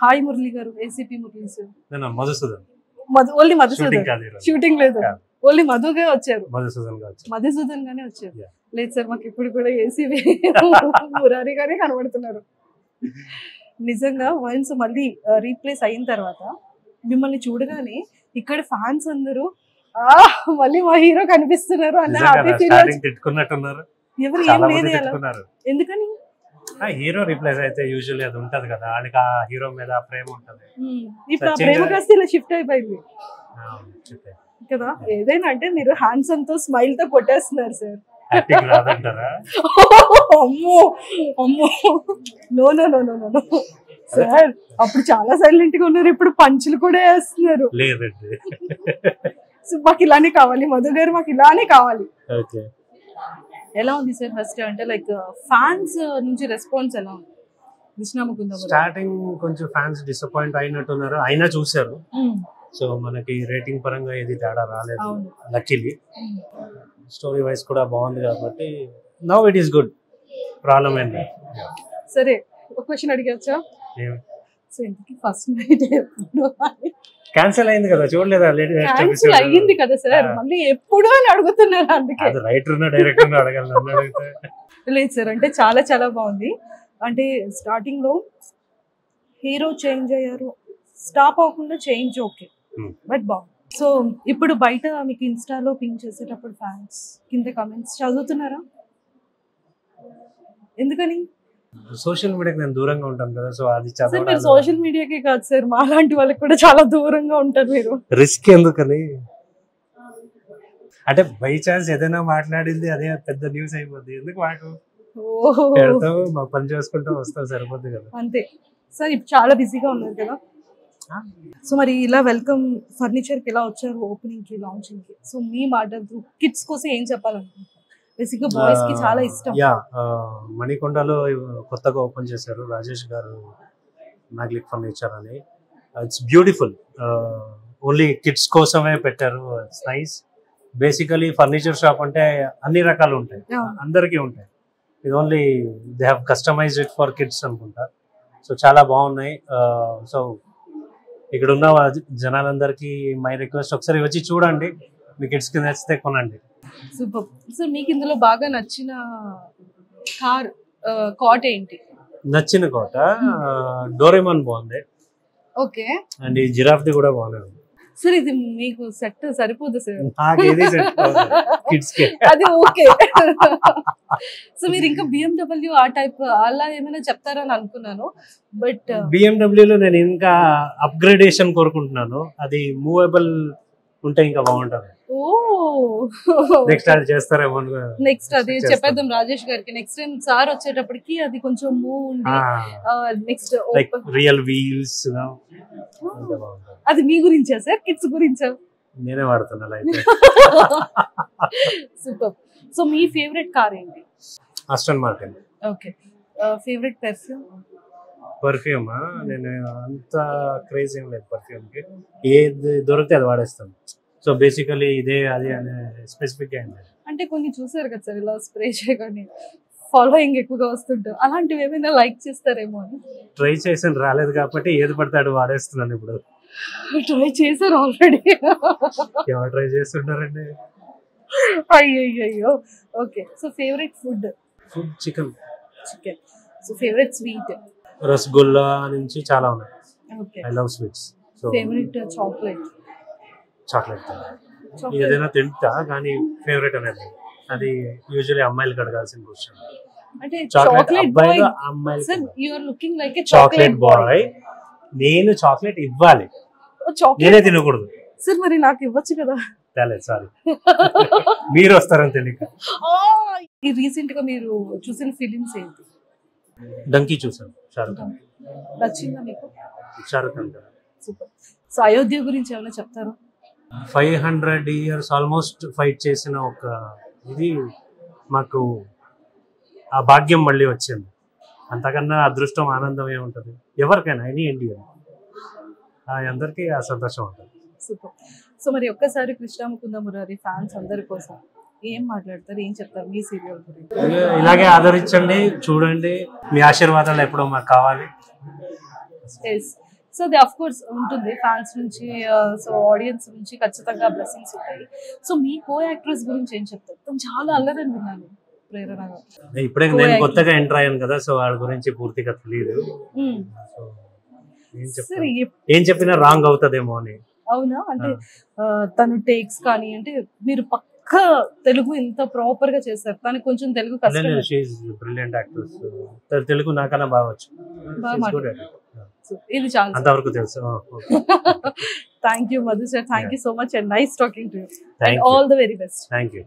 Hi Murali గారు, ACP Murali sir. నేను Madhusudan. Only Madhusudan, shooting లేదు, ఓన్లీ మధుగా వచ్చారు. మధుసూదన్ గానే వచ్చారు. లేదు సార్, మాకు ఇప్పుడు కూడా ఏసీపీ మురారి గానే కనబడుతున్నారు. నిజంగా వన్స్ మళ్ళీ రీప్లేస్ అయిన తర్వాత మిమ్మల్ని చూడగానే ఇక్కడ ఫ్యాన్స్ అందరూ మళ్ళీ మా హీరో కనిపిస్తున్నారు అన్న హ్యాపీ ఫీల్. తిట్టుకున్నట్టున్నారు. ఎవరు ఏం లేదు, ఎందుకని హీరో రీప్లేస్ అయితే యూజువల్లీ అది ఉంటది కదా, వాళ్ళకి ఆ హీరో మీద ప్రేమ ఉంటది. ఇప్పుడు ఆ ప్రేమ కాస్త ఇలా షిఫ్ట్ అయిపోయింది కదా. ఏదైనా అంటే మీరు హ్యాండ్సమ్ తో స్మైల్ తో కొట్టేస్తున్నారు సార్. అమ్మో అమ్మో, no no no no no sir, అప్పుడు చాలా సైలెంట్ గా ఉన్నారు, ఇప్పుడు పంచులు కూడా వేస్తున్నారు. లేదండి, మాకు ఇలానే కావాలి మధు గారు, మాకు ఇలానే కావాలి. ఎలా ఉంది సార్ ఫస్ట్ అంటే లైక్ ఫ్యాన్స్ నుంచి రెస్పాన్స్ ఎలా ఉంది? స్టార్టింగ్ కొంచెం ఫ్యాన్స్ డిసప్పాయింట్ అయినట్టున్నారు, అయినా చూసారు. సో మనకి రేటింగ్ పరంగా ఏది తేడా రాలేదు లక్కీలీ. స్టోరీ వైస్ కూడా బాగుంది కాబట్టి now it is good, problem ఏంటి. సరే, ఒక క్వశ్చన్ అడిగచ్చా? సో ఇంతకీ ఫస్ట్ నైట్ ఎప్పుడు క్యాన్సిల్ అయింది కదా, చూడలేదా? క్యాన్సిల్ అయ్యింది కదా సార్, మళ్ళీ ఎప్పుడు అని అడుగుతున్నారు. అందుకే రైటర్ డైరెక్టర్ అడగాలి. లేదు సార్, అంటే చాలా చాలా బాగుంది. అంటే స్టార్టింగ్ లో హీరో చేంజ్ అయ్యారు, స్టాప్ అవ్వకుండా చేంజ్ ఓకే, బట్ బాగుంది. సో ఇప్పుడు బయట మీకు ఇన్స్టాలో పింక్ చేసేటప్పుడు ఫ్యాన్స్ కింద కమెంట్స్ చదువుతున్నారా? ఎందుకని? సోషల్ మీడియాకి నేను దూరంగా ఉంటాను కదా, సో అది మీరు సోషల్ మీడియాకే కాదు సార్, మా లాంటి వాళ్ళకి కూడా చాలా దూరంగా ఉంటారు మీరు. రిస్క్ ఎందుకని అంటే బై ఛాన్స్ ఏదైనా మాట్లాడింది అదే పెద్ద న్యూస్ అయిపోద్ది, ఎందుకు మాకు మా పని చేసుకుంటూ వస్తాం, సరిపోద్ది కదా. అంతే సార్, ఇప్పుడు చాలా బిజీగా ఉన్నారు కదా. సో మరి ఇలా వెల్కమ్ ఫర్నిచర్ కి ఎలా వచ్చారు ఓపెనింగ్ కి, లాంచింగ్ కి? సో మీ మాటలు కిడ్స్ కోసం ఏం చెప్పాలనుకుంటున్నారు? బేసిక్గా బాయ్స్ కి చాలా ఇష్టం. మణికొండలో కొత్తగా ఓపెన్ చేశారు రాజేష్ గారు మ్యాగ్లిక్ ఫర్నిచర్ అని. ఇట్స్ బ్యూటిఫుల్, ఓన్లీ కిడ్స్ కోసమే పెట్టారు. It's nice. Basically furniture shop అంటే అన్ని రకాలు ఉంటాయి, అందరికీ ఉంటాయి. ఇది only they have customized it for kids అనుకుంటా. సో చాలా బాగున్నాయి. సో ఇక్కడ ఉన్న జనాలందరికీ మై రిక్వెస్ట్, ఒకసారి వచ్చి చూడండి, మీ కిడ్స్కి నచ్చితే కొనండి. సూపర్. సో మీకు ఇందులో బాగా నచ్చిన కార్ కోట ఏంటి? నచ్చిన కోట డోరేమాన్ బాగుంది. ఓకే. అండ్ ఈ జిరాఫ్ ది కూడా బాగుంది సార్. ఇది మీకు సెట్ సరిపోదు సార్, కిడ్స్ కి అది ఓకే. సో మీరు ఇంకా BMW ఆ టైప్ అలా ఏమైనా చెప్తారని అనుకున్నాను, బట్ BMW లో నేను ఇంకా అప్గ్రేడేషన్ కోరుకుంటున్నాను. అది మూవబుల్ ఉంటే ఇంకా బాగుంటది. నెక్స్ట్ అది చేస్తారేమో. నెక్స్ట్ అది చెప్పేద్దాం రాజేష్ గారికి, నెక్స్ట్ టైం సార్ వచ్చేటప్పటికి అది కొంచెం మూవ్ ఉంది. నెక్స్ట్ రియల్ వీల్స్, అది మీ గురించా సార్, కిడ్స్ గురించా? నేనే వాడుతున్నా. సూపర్. సో మీ ఫేవరెట్ కార్ ఏంటి? Aston Martin. Okay. Favourite perfume నేను అంత క్రేజ్ ఏం లేదు పర్ఫ్యూమ్ కి, ఏది దొరికితే అది వాడేస్తాను. సో బేసికలీ ఇదే అది అనే స్పెసిఫిక్ ఏం లేదు. అంటే కొన్ని చూసారు కదా సార్, ఇలా స్ప్రే చేయగానే ఫాలోయింగ్ ఎక్కువగా వస్తుంటారు, అలాంటివి ఏమైనా లైక్ చేస్తారేమో అని. ట్రై చేసాను, రాలేదు కాబట్టి ఏది పడతాడు వాడేస్తున్నాను. ఇప్పుడు ట్రై చేశారు ఆల్రెడీ? ఎవరు ట్రై చేస్తుంటారండి? అయ్యో. Okay. So favourite food? Chicken. So favourite sweet? Rasgulla నుంచి చాలా ఉన్నాయి. Okay. I love sweets. So favourite chocolate? ఏదైనా తింటా కానీ ఫేవరెట్ అనేది అది యూజువల్లీ అమ్మాయిలకు అడగాల్సిన క్వశ్చన్. అంటే chocolate boy sir, you are looking like a chocolate boy. నేను చాక్లెట్ ఇవ్వాలి, నేనే తినకూడదు సార్. మరి నాకు ఇవ్వచ్చు కదా? తెలియదు, సారీ. మీరు వస్తారని తెలియక. రీసెంట్ గా మీరు చూసిన ఫిలిమ్స్ ఏంటి? డంకీ చూసాను, షారుఖ్ ఖాన్. నచ్చిందా మీకు? షారుఖ్ ఖాన్. సూపర్. సో అయోధ్య గురించి ఏమైనా చెప్తారా? 500 years ఆల్మోస్ట్ ఫైట్ చేసిన ఒక ఇది మాకు ఆ భాగ్యం మళ్ళీ వచ్చింది. అంతకన్నా అదృష్టం, ఆనందం ఏముంటుంది ఎవరికైనా, ఎనీ ఇండియన్, అందరికీ ఆ సంతోషం ఉంటుంది. సూపర్. సో మరి ఒక్కసారి కృష్ణ ముకుంద మురారి ఫ్యాన్స్ అందరి కోసం ఏం మాట్లాడతారు, ఏం చెప్తారు మీ సీరియల్ గురించి? ఇలాగే ఆదరించండి, చూడండి, మీ ఆశీర్వాదాలు ఎప్పుడో మాకు కావాలి. సో అది అఫ్ కోర్స్ ఉంటుంది ఫ్యాన్స్ నుంచి, సో ఆడియన్స్ నుంచి ఖచ్చితంగా బ్లెస్సింగ్స్ ఉంటాయి. సో మీ కో యాక్ట్రెస్ గురించి ఏం చెప్తారు? తను చాలా అల్లరని విన్నాను, ప్రేరణ గారు. ఇప్పుడే నేను కొత్తగా ఎంటర్ అయ్యాను కదా, సో వాళ్ళ గురించి పూర్తిగా తెలియదు. ఏం చెప్పినా రాంగ్ అవుతుందేమో అని. అవునా? అంటే తను టేక్స్ కానీ అంటే మీరు పక్క తెలుగు ఇంత ప్రాపర్ గా చేస్తారు, తనకి కొంచెం తెలుగు కష్టం. బ్రిలియంట్ యాక్టర్స్, తెలుగు నాకన్నా బాగా వచ్చు. ఇది చాలా అంతవరకు తెలుసు. Thank you Madhu sir, thank you so much and nice talking to you and all the very best. Thank you.